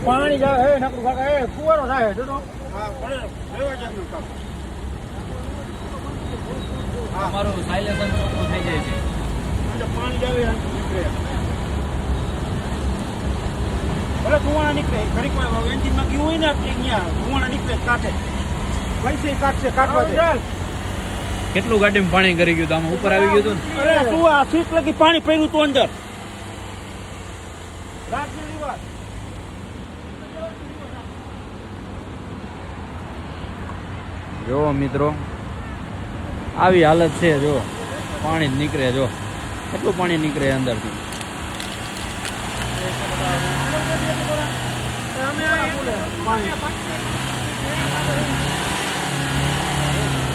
પાણી જાય હે નકરું કાકા હે ફુવારો થાય જોતો હા પડે લેવા જવાનું કામ અમારું સાયલેન્સર ચોખ્ખું થઈ જાય છે એટલે પાણી જાય નીકળે ભલે ધુવાણા નીકળે ઘડીકમાં એન્જિનમાં ગયું હોય ને અહીંયા ધુવાણા નીકળે કાઢે પૈસે કાઢશે કાઢવા દે કેટલું ગાડીમાં પાણી કરી ગયું તો આમાં ઉપર આવી ગયું હતું ને અરે તું આ સીટ લગી પાણી પડ્યું તું અંદર રાજની વાત જો મિત્રો આવી હાલત છે જો પાણી જ નીકળે જો કેટલું પાણી નીકળે અંદરથી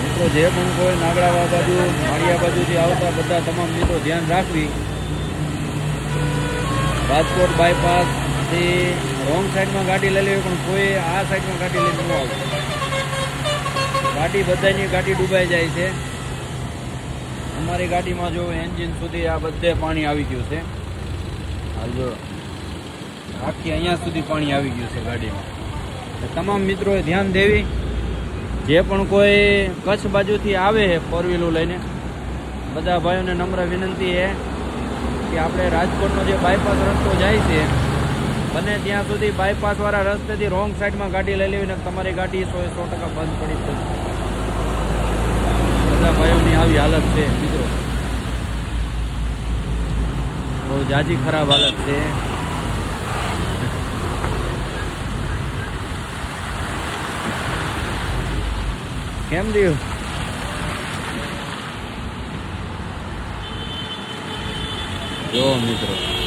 મિત્રો જે પણ કોઈ નાગડાવા બાજુ માળિયા બાજુથી આવતા બધા તમામ મિત્રો ધ્યાન રાખવી રાજકોટ બાયપાસથી રોંગ સાઈડમાં ગાડી લઈ લેવી પણ કોઈ આ સાઈડમાં ગાડી લઈને ન આવતું ગાડી બધાની ગાડી ડૂબાઈ જાય છે અમારી ગાડીમાં જો એન્જિન સુધી આ બધે પાણી આવી ગયું છે હાલ જો આખી અહીંયા સુધી પાણી આવી ગયું છે ગાડીમાં તમામ મિત્રોએ ધ્યાન દેવી જે પણ કોઈ કચ્છ બાજુથી આવે છે ફોર વ્હીલું લઈને બધા ભાઈઓને નમ્ર વિનંતી છે કે આપણે રાજકોટનો જે બાયપાસ રસ્તો જાય છે બને ત્યાં સુધી બાયપાસવાળા રસ્તેથી રોંગ સાઈડમાં ગાડી લઈ લેવી ને તમારી ગાડી 100% બંધ પડી જશે બધા ભાઈઓની આવી હાલત છે મિત્રો બહુ જાજી ખરાબ હાલત છે કેમ થયું જો મિત્રો